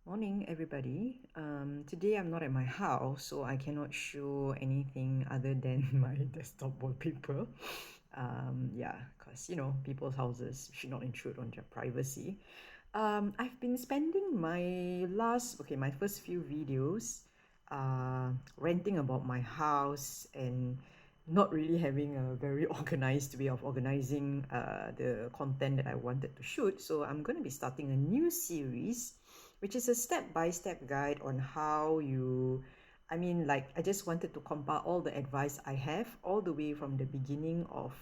Morning, everybody. Today I'm not at my house, so I cannot show anything other than my desktop wallpaper. Yeah, because people's houses should not intrude on their privacy. I've been spending my first few videos, ranting about my house and not really having a very organized way of organizing the content that I wanted to shoot. So I'm going to be starting a new series, which is a step-by-step guide on how I just wanted to compile all the advice I have all the way from the beginning of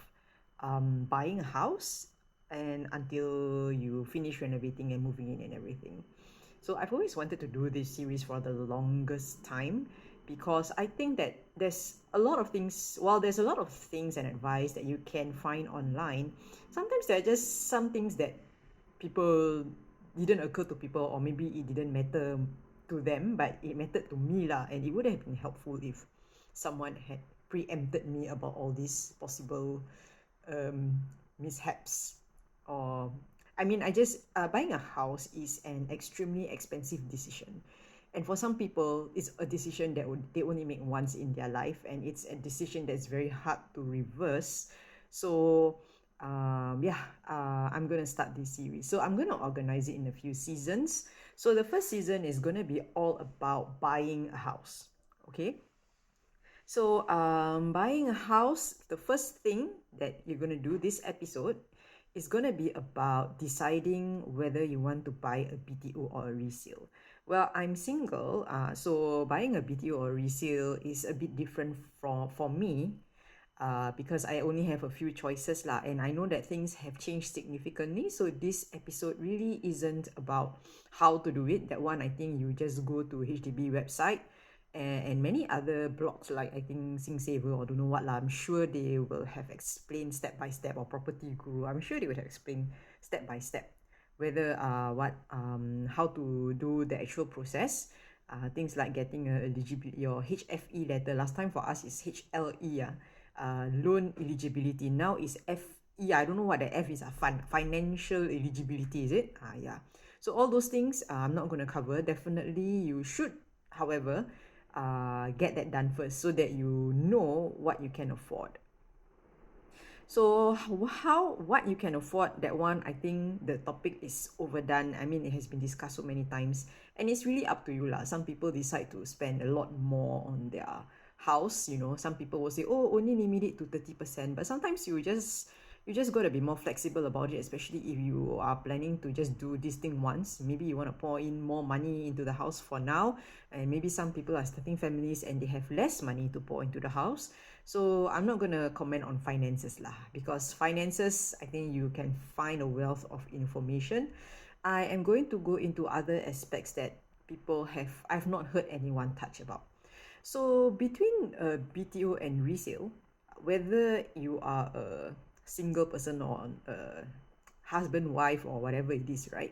buying a house and until you finish renovating and moving in and everything. So I've always wanted to do this series for the longest time because I think that while there's a lot of things and advice that you can find online, sometimes there are just some things that people didn't occur to people, or maybe it didn't matter to them, but it mattered to me lah, and it would have been helpful if someone had preempted me about all these possible um, mishaps. Or I just buying a house is an extremely expensive decision, and for some people it's a decision that they only make once in their life, and it's a decision that's very hard to reverse. So I'm gonna start this series, so I'm gonna organize it in a few seasons. So the first season is gonna be all about buying a house. Okay. So, buying a house, the first thing that you're going to do this episode is going to be about deciding whether you want to buy a BTO or a resale. Well, I'm single, so buying a BTO or resale is a bit different for me, because I only have a few choices lah, and I know that things have changed significantly. So this episode really isn't about how to do it. That one, I think you just go to HDB website and many other blogs, like I think SingSaver or don't know what lah. I'm sure they will have explained step by step, or Property Guru. I'm sure they would have explained step by step whether how to do the actual process. Things like getting your HFE letter. Last time for us is HLE, loan eligibility. Now is FE. I don't know what the F is. Financial eligibility, is it? Yeah. So all those things I'm not going to cover. Definitely you should, however, get that done first so that you know what you can afford. So what you can afford, that one, I think the topic is overdone. I mean, it has been discussed so many times, and it's really up to you lah. Some people decide to spend a lot more on their house. Some people will say, oh, only limit it to 30%, but sometimes you just got to be more flexible about it, especially if you are planning to just do this thing once. Maybe you want to pour in more money into the house for now, and maybe some people are starting families and they have less money to pour into the house. So I'm not going to comment on finances lah, because finances, I think you can find a wealth of information. I am going to go into other aspects that I've not heard anyone touch about. So between BTO and resale, whether you are a single person or a husband, wife, or whatever it is, right?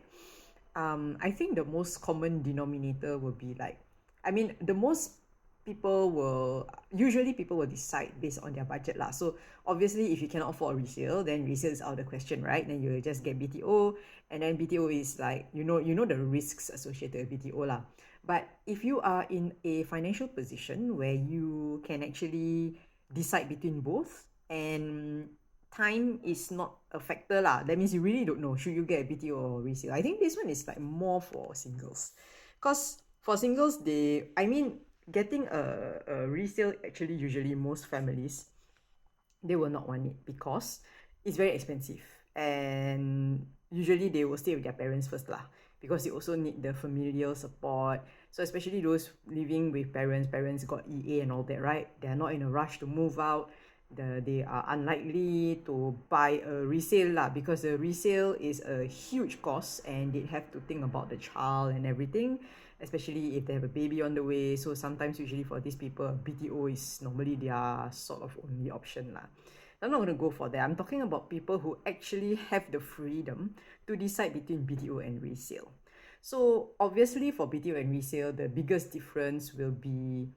I think the most common denominator will be like, the most people will decide based on their budget lah. So obviously, if you cannot afford a resale, then resale is out of the question, right? Then you just get BTO, and then BTO is like, the risks associated with BTO lah. But if you are in a financial position where you can actually decide between both, and time is not a factor lah, that means you really don't know should you get a BTO or resale. I think this one is like more for singles, because for singles, getting a resale, actually usually most families, they will not want it because it's very expensive, and usually they will stay with their parents first lah, because they also need the familial support. So especially those living with parents got EA and all that, right? They are not in a rush to move out. They are unlikely to buy a resale lah, because the resale is a huge cost, and they have to think about the child and everything, especially if they have a baby on the way. So sometimes, usually for these people, BTO is normally their sort of only option lah. I'm not going to go for that. I'm talking about people who actually have the freedom to decide between BTO and resale. So obviously for BTO and resale, the biggest difference will be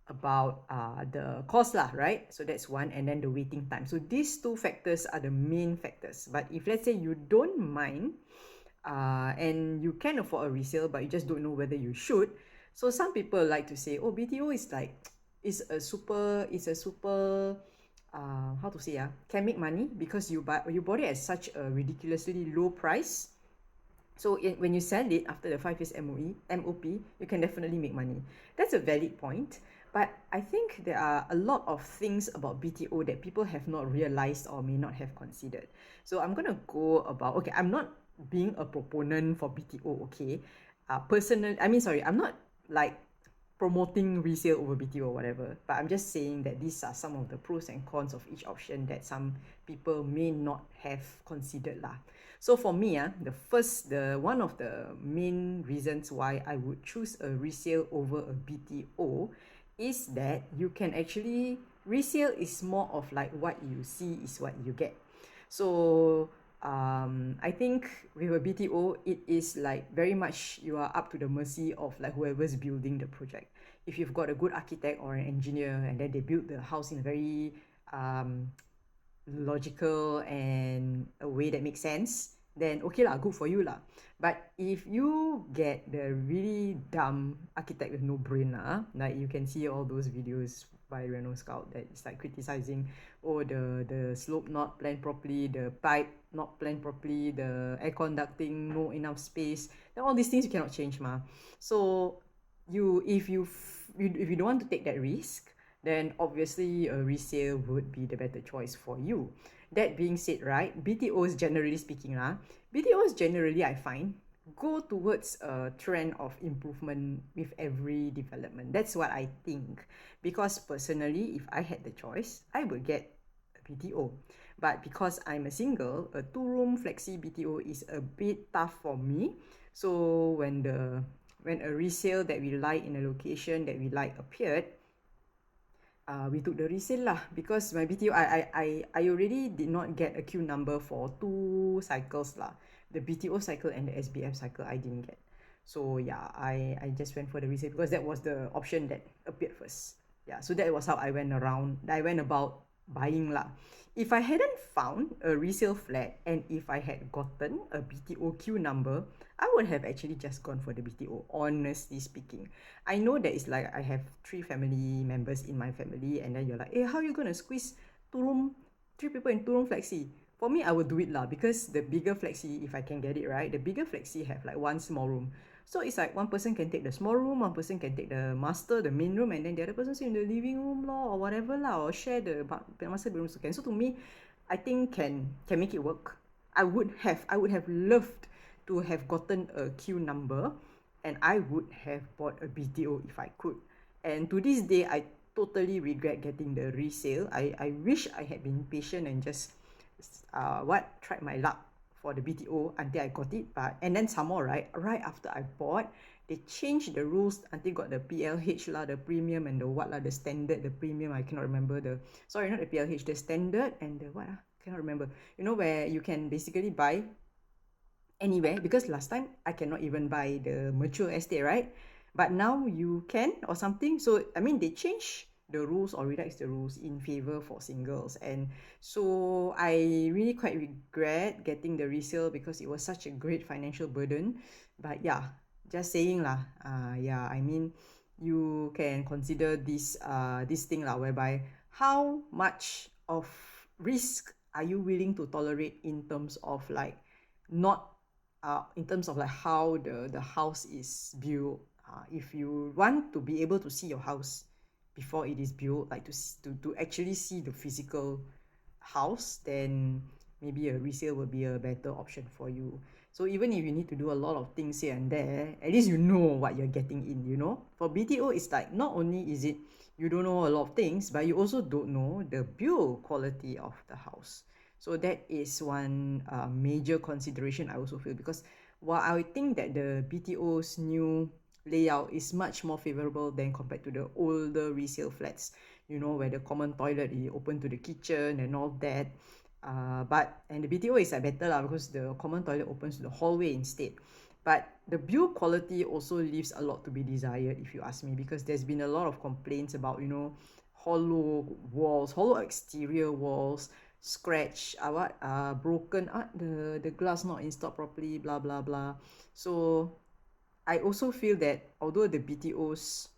about the cost lah, right? So that's one, and then the waiting time. So these two factors are the main factors. But if let's say you don't mind and you can afford a resale, but you just don't know whether you should. So some people like to say, oh, BTO is like, it's a super, how to say, can make money because you bought it at such a ridiculously low price. So when you sell it after the 5 years MOP, you can definitely make money. That's a valid point. But I think there are a lot of things about BTO that people have not realized or may not have considered. So I'm going to go about, okay, I'm not being a proponent for BTO, okay? I'm not like promoting resale over BTO or whatever, but I'm just saying that these are some of the pros and cons of each option that some people may not have considered lah. So for me, the one of the main reasons why I would choose a resale over a BTO is that you can actually, resale is more of like what you see is what you get. So I think with a BTO, it is like very much you are up to the mercy of like whoever's building the project. If you've got a good architect or an engineer and then they build the house in a very logical and a way that makes sense, then okay lah, good for you lah. But if you get the really dumb architect with no brain lah, like you can see all those videos by Reno Scout that is like criticizing, oh, the slope not planned properly, the pipe not planned properly, the air conducting no enough space, then all these things you cannot change ma. So if you don't want to take that risk, then obviously a resale would be the better choice for you. That being said, right, BTOs generally speaking BTOs generally I find go towards a trend of improvement with every development. That's what I think. Because personally, if I had the choice, I would get a BTO. But because I'm a single, a 2-room flexi BTO is a bit tough for me. So when a resale that we like in a location that we like appeared, we took the resale lah, because my BTO, I already did not get a queue number for 2 cycles lah. The BTO cycle and the SBF cycle I didn't get. So yeah, I just went for the resale because that was the option that appeared first. Yeah, so that was how I went about buying lah. If I hadn't found a resale flat and if I had gotten a BTO queue number, I would have actually just gone for the BTO, honestly speaking. I know that it's like I have 3 family members in my family, and then you're like, hey, how are you going to squeeze 3 people in 2-room flexi? For me, I would do it lah, because the bigger flexi, if I can get it right, the bigger flexi have like 1 small room. So it's like one person can take the small room, one person can take the master, the main room, and then the other person sit in the living room lah, or whatever lah, or share the master bedroom so can. So to me, I think can make it work. I would have loved to have gotten a queue number, and I would have bought a BTO if I could. And to this day, I totally regret getting the resale. I wish I had been patient and just tried my luck for the BTO until I got it. But and then some more, right after I bought, they changed the rules until got the PLH lah, the premium, and the what lah, the standard, the premium, I cannot remember the, sorry, not the PLH, the standard and the what cannot remember. You know, where you can basically buy anywhere, because last time I cannot even buy the mature estate, right? But now you can or something. So I mean, they change the rules or relax the rules in favor for singles, and so I really quite regret getting the resale because it was such a great financial burden. But yeah, just saying lah, yeah, I mean, you can consider this thing lah, whereby how much of risk are you willing to tolerate in terms of like not in terms of like how the house is built. If you want to be able to see your house before it is built, like to actually see the physical house, then maybe a resale will be a better option for you. So even if you need to do a lot of things here and there, at least you know what you're getting in, you know. For BTO, it's like not only is it you don't know a lot of things, but you also don't know the build quality of the house. So that is one major consideration I also feel, because while I think that the BTO's new layout is much more favorable than compared to the older resale flats, you know, where the common toilet is open to the kitchen and all that. And the BTO is like better lah, because the common toilet opens to the hallway instead. But the build quality also leaves a lot to be desired, if you ask me, because there's been a lot of complaints about, you know, hollow walls, hollow exterior walls, scratch, broken, the glass not installed properly, blah blah blah. So I also feel that although the BTOs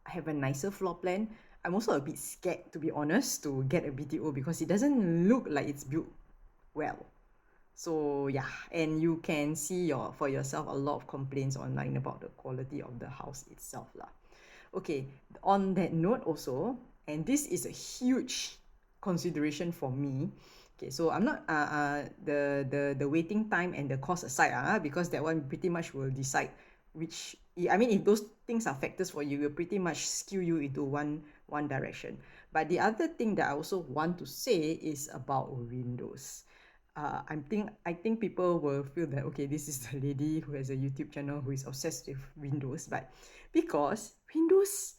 have a nicer floor plan, I'm also a bit scared, to be honest, to get a BTO because it doesn't look like it's built well. So yeah, and you can see for yourself a lot of complaints online about the quality of the house itself lah. Okay, on that note also, and this is a huge consideration for me. Okay, so I'm not the waiting time and the cost aside, because that one pretty much will decide which, I mean, if those things are factors for you, will pretty much skew you into one direction. But the other thing that I also want to say is about windows. I think people will feel that, okay, this is the lady who has a YouTube channel who is obsessed with windows, but because windows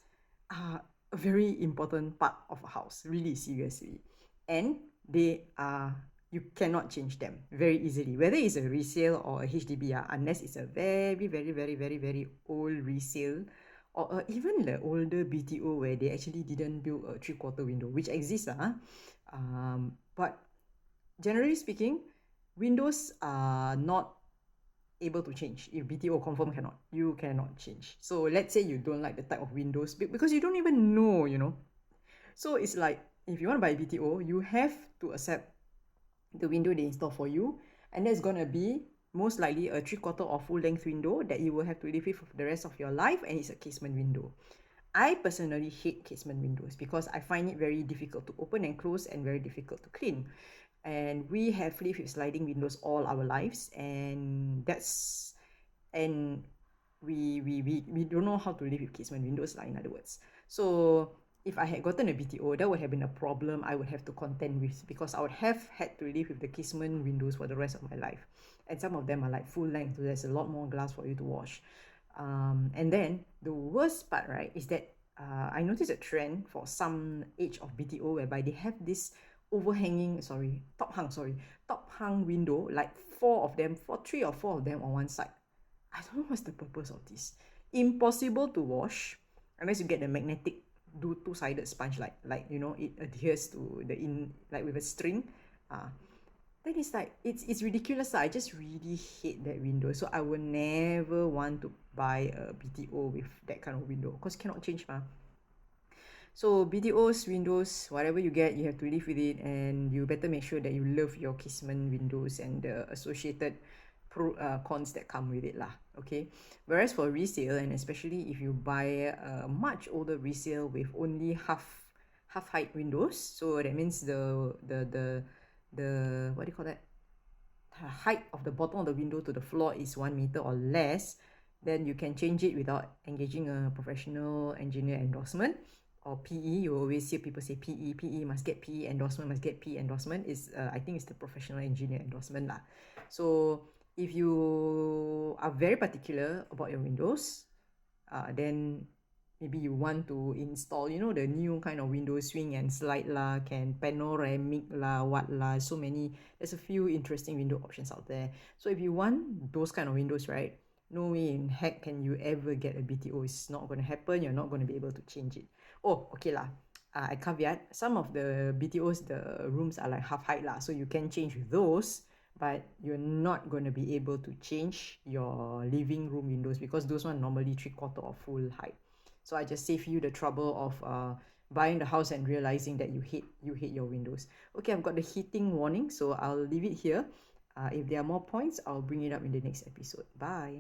are a very important part of a house, really seriously, and they are, you cannot change them very easily, whether it's a resale or a HDB, unless it's a very very very very very old resale, or even the older BTO where they actually didn't build a three-quarter window, which exists, but generally speaking, windows are not able to change. If BTO confirm cannot, you cannot change. So let's say you don't like the type of windows because you don't even know. So it's like, if you want to buy BTO, you have to accept the window they install for you, and that's gonna be most likely a three-quarter or full-length window that you will have to live with for the rest of your life, and it's a casement window. I personally hate casement windows because I find it very difficult to open and close and very difficult to clean. And we have lived with sliding windows all our lives, and we don't know how to live with casement windows, in other words. So if I had gotten a BTO, that would have been a problem I would have to contend with, because I would have had to live with the casement windows for the rest of my life. And some of them are like full length, so there's a lot more glass for you to wash. And then the worst part, right, is that I noticed a trend for some age of BTO whereby they have this top hung window, like three or four of them on one side. I don't know what's the purpose of this. Impossible to wash unless you get the magnetic two-sided sponge, like it adheres to the in, like with a string. Then it's like, it's ridiculous. I just really hate that window. So I will never want to buy a BTO with that kind of window because cannot change ma. So BTOs, windows, whatever you get, you have to live with it, and you better make sure that you love your casement windows and the associated cons that come with it lah. Okay. Whereas for resale, and especially if you buy a much older resale with only half height windows, so that means the what do you call that? The height of the bottom of the window to the floor is 1 meter or less, then you can change it without engaging a professional engineer endorsement or PE. You always hear people say PE must get PE endorsement, is I think it's the professional engineer endorsement lah. So if you are very particular about your windows, then maybe you want to install, the new kind of window, swing and slide lah, can panoramic lah, what lah, there's a few interesting window options out there. So if you want those kind of windows, right, no way in heck can you ever get a BTO. It's not going to happen. You're not going to be able to change it. Oh, okay lah. I caveat, some of the BTOs, the rooms are like half height lah, so you can change with those, but you're not going to be able to change your living room windows because those one normally three-quarter or full height. So I just save you the trouble of buying the house and realizing that you hate your windows. Okay, I've got the heating warning, so I'll leave it here. If there are more points, I'll bring it up in the next episode. Bye.